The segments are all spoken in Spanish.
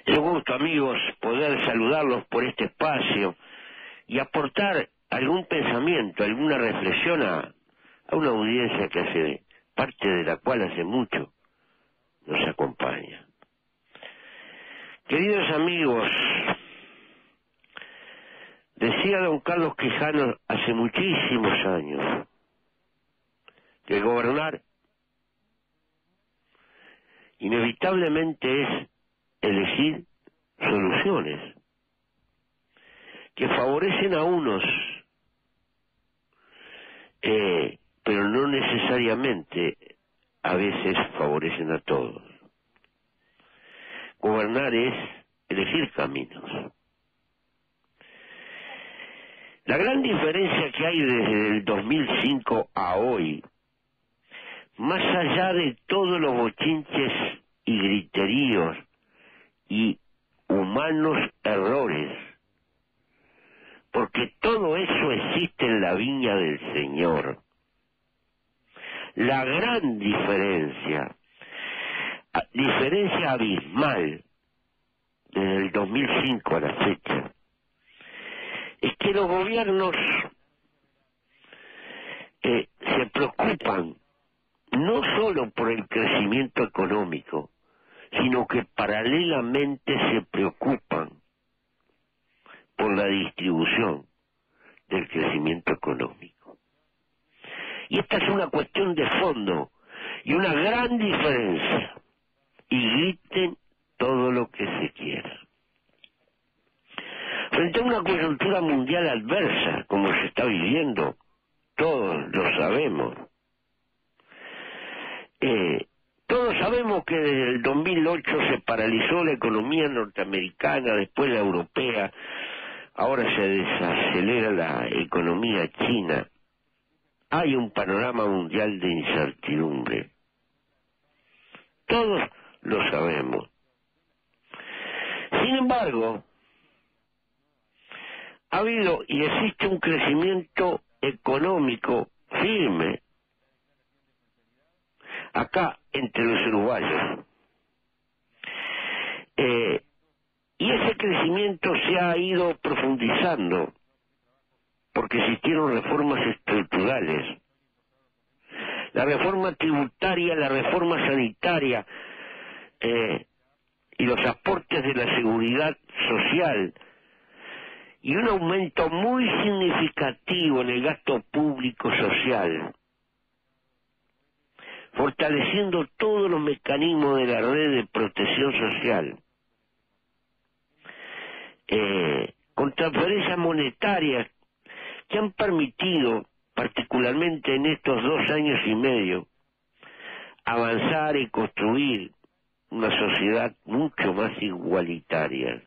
Es un gusto, amigos, poder saludarlos por este espacio y aportar algún pensamiento, alguna reflexión a una audiencia que hace parte de la cual hace mucho nos acompaña. Queridos amigos, decía don Carlos Quijano hace muchísimos años que gobernar inevitablemente es elegir soluciones que favorecen a unos, pero no necesariamente a veces favorecen a todos. Gobernar es elegir caminos. La gran diferencia que hay desde el 2005 a hoy, más allá de todos los bochinches y griteríos y humanos errores, porque todo eso existe en la viña del Señor. La gran diferencia abismal desde el 2005 a la fecha, es que los gobiernos se preocupan no solo por el crecimiento económico, sino que paralelamente se preocupan por la distribución del crecimiento económico. Y esta es una cuestión de fondo y una gran diferencia. Y griten todo lo que se quiera. Frente a una coyuntura mundial adversa, como se está viviendo, todos lo sabemos. Todos sabemos que desde el 2008 se paralizó la economía norteamericana, después la europea, ahora se desacelera la economía china. Hay un panorama mundial de incertidumbre. Todos lo sabemos. Sin embargo, ha habido y existe un crecimiento económico firme acá entre los uruguayos. Y ese crecimiento se ha ido profundizando porque existieron reformas estructurales. La reforma tributaria, la reforma sanitaria y los aportes de la seguridad social y un aumento muy significativo en el gasto público social, fortaleciendo todos los mecanismos de la red de protección social, con transferencias monetarias que han permitido, particularmente en estos 2 años y medio, avanzar y construir una sociedad mucho más igualitaria.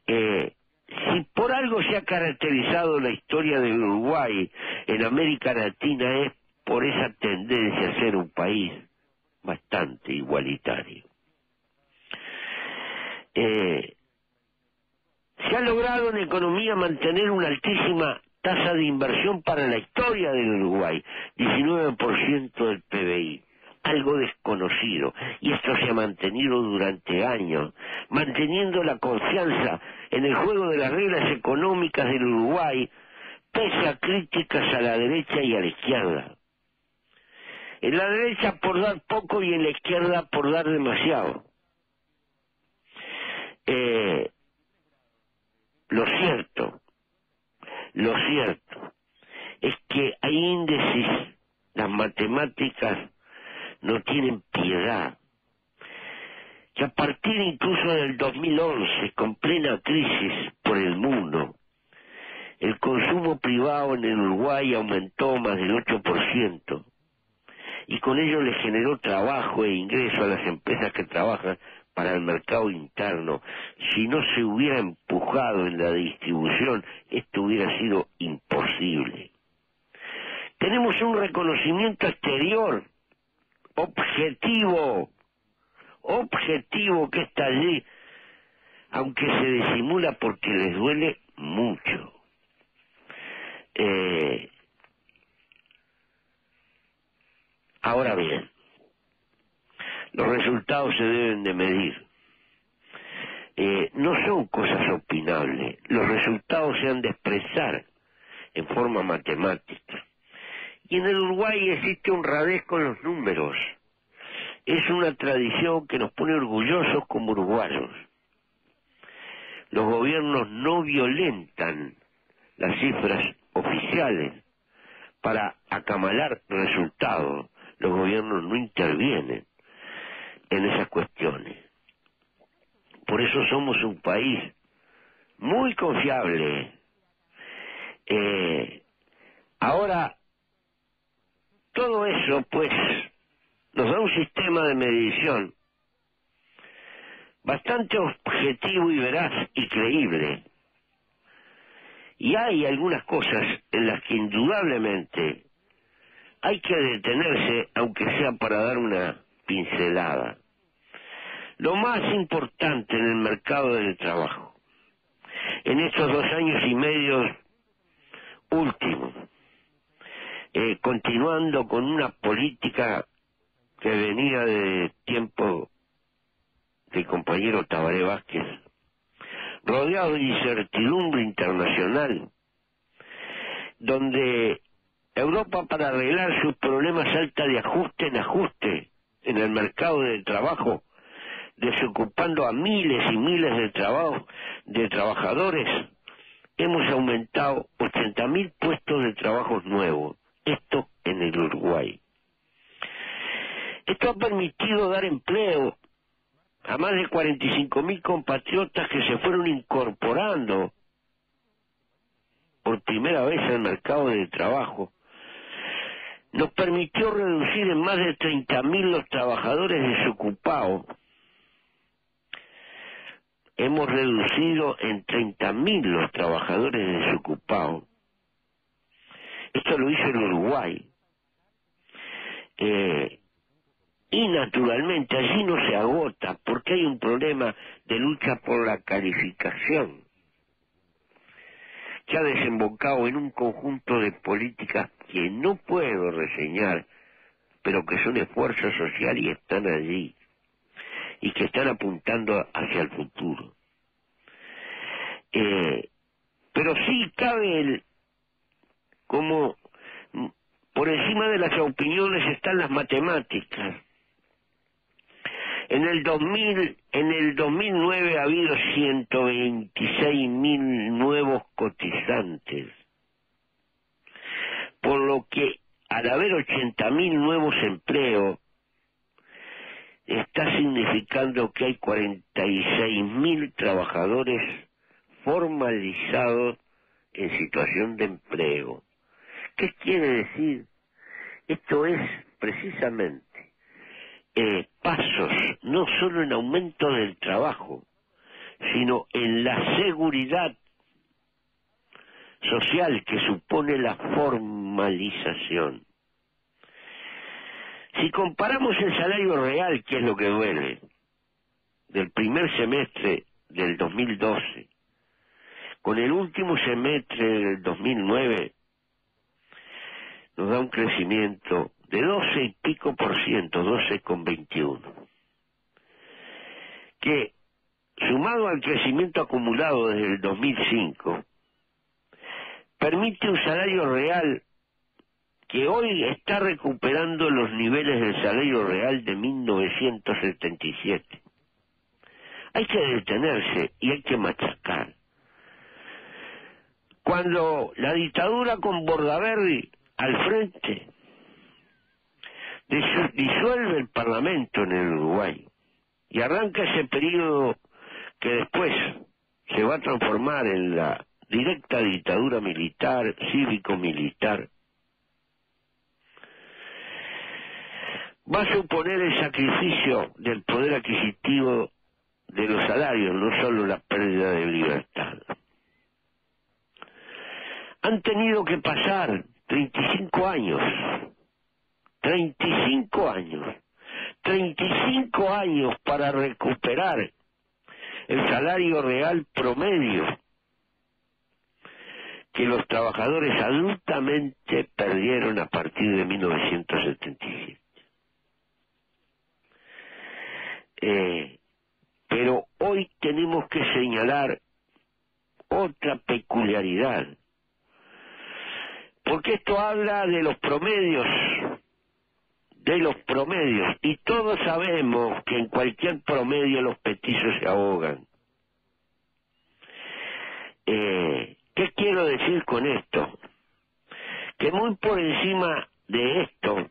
Si por algo se ha caracterizado la historia de Uruguay en América Latina es por esa tendencia a ser un país bastante igualitario. Se ha logrado en economía mantener una altísima tasa de inversión para la historia del Uruguay, 19% del PBI, algo desconocido, y esto se ha mantenido durante años, manteniendo la confianza en el juego de las reglas económicas del Uruguay, pese a críticas a la derecha y a la izquierda. En la derecha por dar poco y en la izquierda por dar demasiado. Lo cierto es que hay índices, las matemáticas no tienen piedad, que a partir incluso del 2011, con plena crisis por el mundo, el consumo privado en el Uruguay aumentó más del 8%, y con ello le generó trabajo e ingreso a las empresas que trabajan para el mercado interno. Si no se hubiera empujado en la distribución, esto hubiera sido imposible. Tenemos un reconocimiento exterior, objetivo que está allí, aunque se disimula porque les duele mucho. Ahora bien, los resultados se deben de medir. no son cosas opinables. Los resultados se han de expresar en forma matemática. Y en el Uruguay existe honradez con los números. Es una tradición que nos pone orgullosos como uruguayos. Los gobiernos no violentan las cifras oficiales para acamalar resultados. Los gobiernos no intervienen en esas cuestiones. Por eso somos un país muy confiable. Ahora, todo eso, pues, nos da un sistema de medición bastante objetivo y veraz y creíble. Y hay algunas cosas en las que indudablemente hay que detenerse, aunque sea para dar una pincelada. Lo más importante en el mercado del trabajo, en estos 2 años y medio últimos, continuando con una política que venía de tiempo del compañero Tabaré Vázquez, rodeado de incertidumbre internacional, donde Europa, para arreglar sus problemas, salta de ajuste en ajuste en el mercado de trabajo, desocupando a miles y miles de trabajadores. Hemos aumentado 80.000 puestos de trabajo nuevos, esto en el Uruguay. Esto ha permitido dar empleo a más de 45.000 compatriotas que se fueron incorporando por primera vez al mercado de trabajo. Nos permitió reducir en más de 30.000 los trabajadores desocupados. Hemos reducido en 30.000 los trabajadores desocupados. Esto lo hizo el Uruguay. Y naturalmente allí no se agota, porque hay un problema de lucha por la calificación, que ha desembocado en un conjunto de políticas que no puedo reseñar, pero que son esfuerzo social y están allí, y que están apuntando hacia el futuro. Pero sí cabe como por encima de las opiniones están las matemáticas. En el 2009 ha habido 126.000 nuevos cotizantes, por lo que al haber 80.000 nuevos empleos, está significando que hay 46.000 trabajadores formalizados en situación de empleo. ¿Qué quiere decir? Esto es precisamente pasos, no solo en aumento del trabajo, sino en la seguridad social que supone la formalización. Si comparamos el salario real, que es lo que duele, del primer semestre del 2012 con el último semestre del 2009, nos da un crecimiento de 12 y pico por ciento, 12,21, que sumado al crecimiento acumulado desde el 2005, permite un salario real que hoy está recuperando los niveles del salario real de 1977. Hay que detenerse y hay que machacar. Cuando la dictadura con Bordaberry al frente disuelve el Parlamento en el Uruguay y arranca ese periodo que después se va a transformar en la directa dictadura militar, cívico-militar, va a suponer el sacrificio del poder adquisitivo de los salarios, no solo la pérdida de libertad. Han tenido que pasar 35 años, 35 años para recuperar el salario real promedio que los trabajadores adultamente perdieron a partir de 1977. Pero hoy tenemos tenemos que señalar otra peculiaridad, porque esto habla de los promedios, y todos sabemos que en cualquier promedio los petizos se ahogan. ¿Qué quiero decir con esto? Que muy por encima de esto,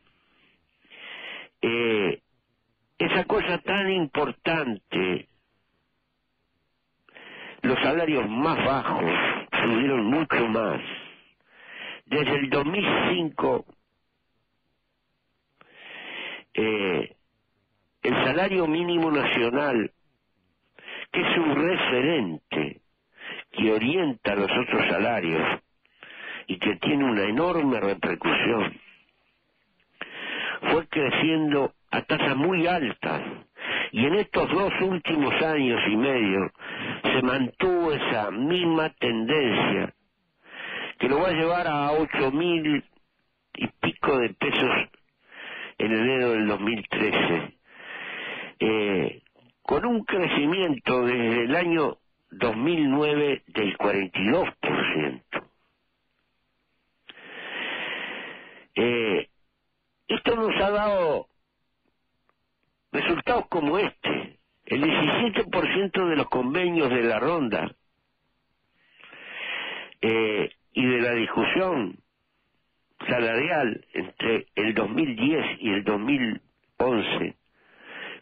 esa cosa tan importante, los salarios más bajos subieron mucho más. Desde el 2005, el salario mínimo nacional, que es un referente que orienta los otros salarios y que tiene una enorme repercusión, fue creciendo a tasas muy altas, y en estos 2 últimos años y medio se mantuvo esa misma tendencia, que lo va a llevar a 8.000 y pico de pesos en enero del 2013, con un crecimiento desde el año 2009 del 42%. Esto nos ha dado resultados como este. El 17% de los convenios de la ronda y de la discusión salarial entre el 2010 y el 2011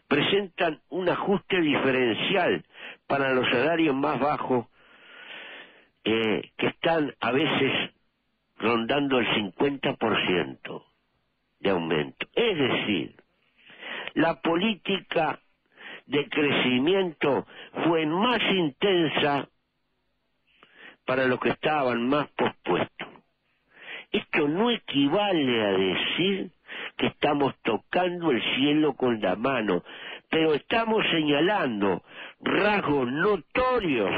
presentan un ajuste diferencial para los salarios más bajos, que están a veces rondando el 50% de aumento. Es decir, la política de crecimiento fue más intensa para los que estaban más pospuestos. Esto no equivale a decir que estamos tocando el cielo con la mano, pero estamos señalando rasgos notorios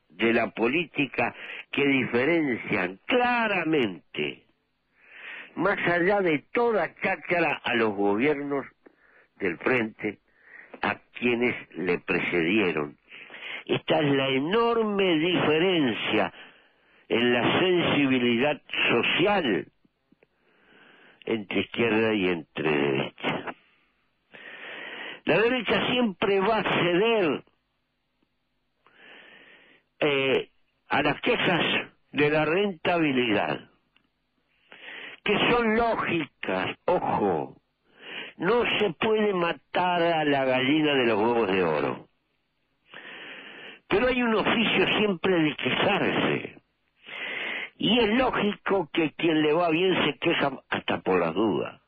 de la política que diferencian claramente, más allá de toda cháchara, a los gobiernos del frente, a quienes le precedieron. Esta es la enorme diferencia en la sensibilidad social entre izquierda y entre derecha. La derecha siempre va a ceder a las quejas de la rentabilidad, que son lógicas. Ojo, no se puede matar a la gallina de los huevos de oro, pero hay un oficio siempre de quejarse, y es lógico que quien le va bien se queja hasta por las dudas,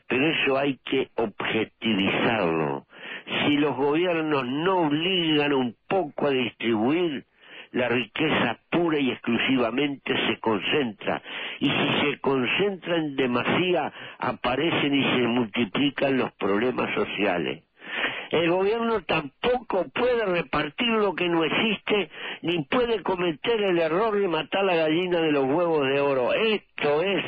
pero eso hay que objetivizarlo. Si los gobiernos no obligan un poco a distribuir, la riqueza pura y exclusivamente se concentra, y si se concentra en demasía, aparecen y se multiplican los problemas sociales. El gobierno tampoco puede repartir lo que no existe, ni puede cometer el error de matar la gallina de los huevos de oro. Esto es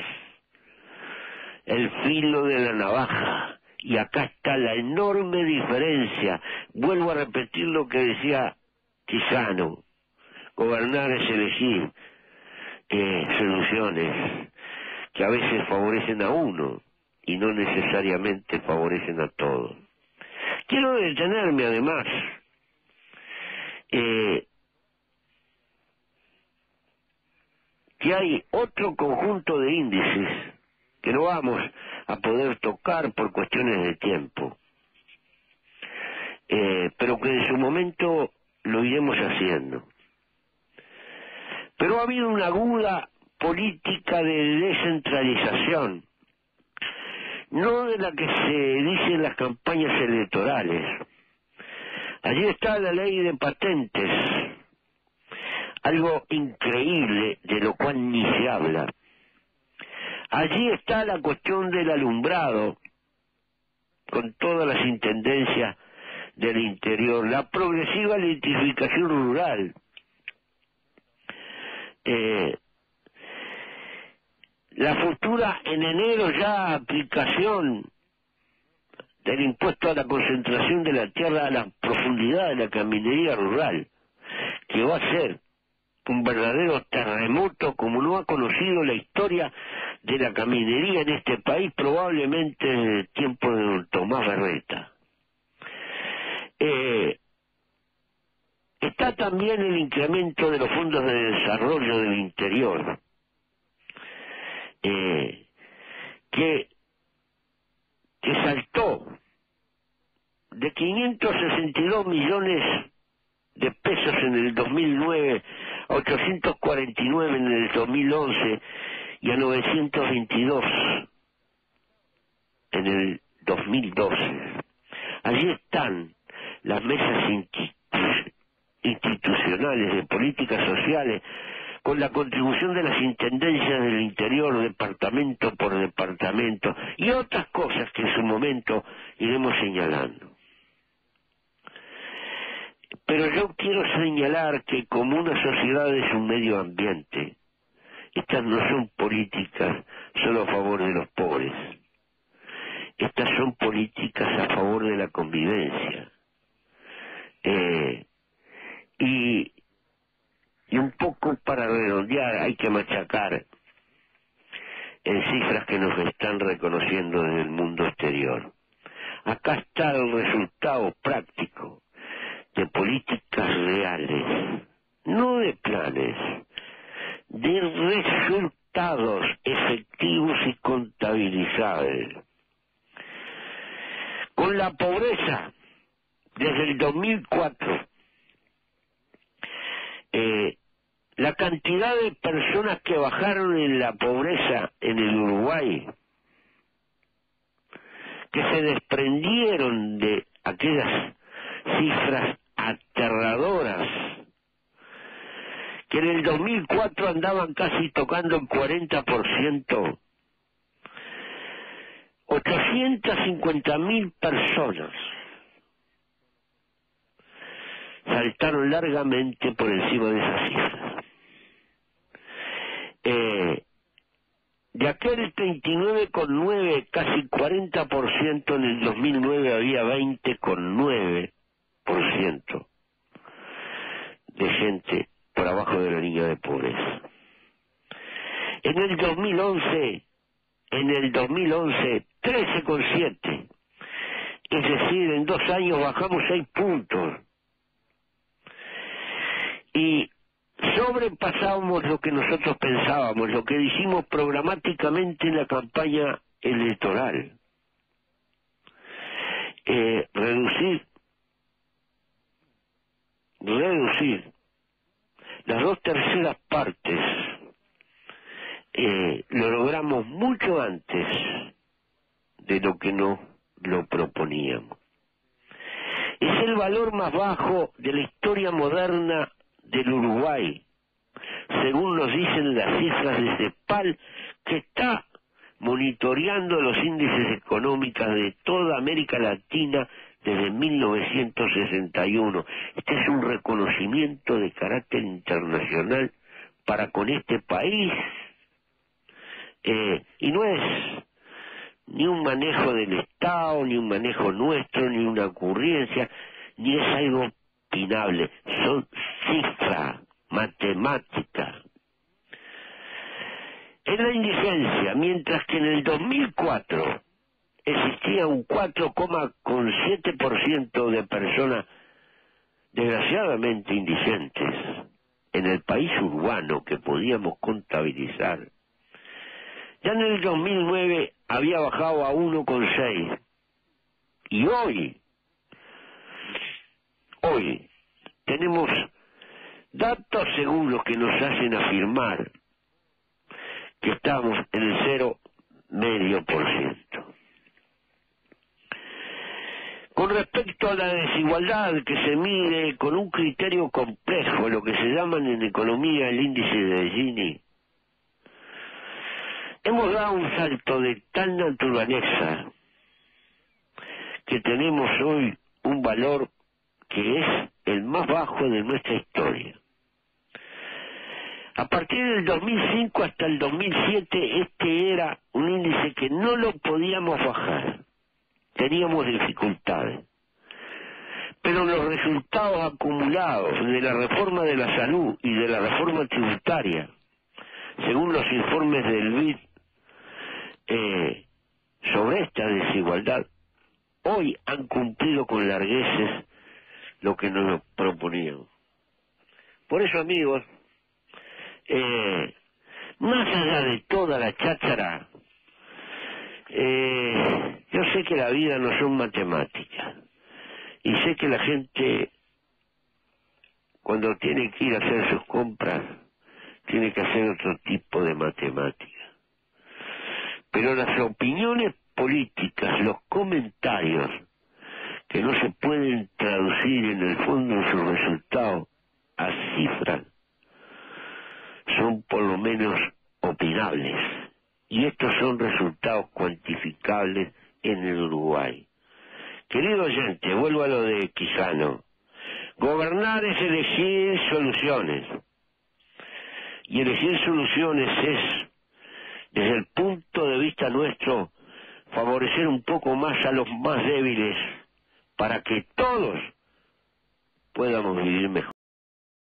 el filo de la navaja, y acá está la enorme diferencia. Vuelvo a repetir lo que decía Chissano: gobernar es elegir soluciones que a veces favorecen a uno y no necesariamente favorecen a todos. Quiero detenerme además que hay otro conjunto de índices que no vamos a poder tocar por cuestiones de tiempo, pero que en su momento lo iremos haciendo. Pero ha habido una aguda política de descentralización, no de la que se dice en las campañas electorales. Allí está la ley de patentes, algo increíble de lo cual ni se habla. Allí está la cuestión del alumbrado, con todas las intendencias del interior, la progresiva electrificación rural, la futura en enero ya aplicación del impuesto a la concentración de la tierra a la profundidad de la caminería rural, que va a ser un verdadero terremoto como no ha conocido la historia de la caminería en este país, probablemente en el tiempo de don Tomás Berreta. Está también el incremento de los fondos de desarrollo del interior, que saltó de 562 millones de pesos en el 2009 a 849 en el 2011 y a 922 en el 2012. Allí están las mesas institucionales de políticas sociales con la contribución de las intendencias del interior, departamento por departamento, y otras cosas que en su momento iremos señalando. Pero yo quiero señalar que como una sociedad es un medio ambiente, estas no son políticas solo a favor de los pobres, estas son políticas a favor de la convivencia. Y un poco para redondear, hay que machacar en cifras que nos están reconociendo desde el mundo exterior. Acá está el resultado práctico de políticas reales, no de planes, de resultados efectivos y contabilizables. Con la pobreza, desde el 2004, la cantidad de personas que bajaron en la pobreza en el Uruguay, que se desprendieron de aquellas cifras aterradoras, que en el 2004 andaban casi tocando el 40%, 850.000 personas saltaron largamente por encima de esas cifras. De aquel 39,9, casi 40%, en el 2009 había 20,9% de gente por abajo de la línea de pobreza. En el 2011, 13,7. Es decir, en 2 años bajamos 6 puntos. Y sobrepasamos lo que nosotros pensábamos, lo que dijimos programáticamente en la campaña electoral. Reducir las 2/3 partes, lo logramos mucho antes de lo que nos lo proponíamos. Es el valor más bajo de la historia moderna del Uruguay, según nos dicen las cifras de CEPAL, que está monitoreando los índices económicos de toda América Latina desde 1961. Este es un reconocimiento de carácter internacional para con este país, y no es ni un manejo del Estado, ni un manejo nuestro, ni una ocurrencia, ni es algo opinable, son cifras matemáticas. En la indigencia, mientras que en el 2004 existía un 4,7% de personas desgraciadamente indigentes en el país urbano que podíamos contabilizar, ya en el 2009 había bajado a 1,6. Y hoy tenemos datos seguros que nos hacen afirmar que estamos en el 0,5%. Con respecto a la desigualdad, que se mide con un criterio complejo, lo que se llaman en economía el índice de Gini, hemos dado un salto de tal naturaleza que tenemos hoy un valor que es el más bajo de nuestra historia. A partir del 2005 hasta el 2007, este era un índice que no lo podíamos bajar. teníamos dificultades. Pero los resultados acumulados de la reforma de la salud y de la reforma tributaria, según los informes del BID, sobre esta desigualdad, hoy han cumplido con largueces lo que nos proponíamos. Por eso, amigos, más allá de toda la cháchara, yo sé que la vida no son matemáticas, y sé que la gente, cuando tiene que ir a hacer sus compras, tiene que hacer otro tipo de matemáticas. Pero las opiniones políticas, los comentarios, que no se pueden traducir en el fondo en sus resultados a cifras, son por lo menos opinables. Y estos son resultados cuantificables en el Uruguay. Querido oyente, vuelvo a lo de Quijano. Gobernar es elegir soluciones. Y elegir soluciones es, desde el punto de vista nuestro, favorecer un poco más a los más débiles para que todos podamos vivir mejor.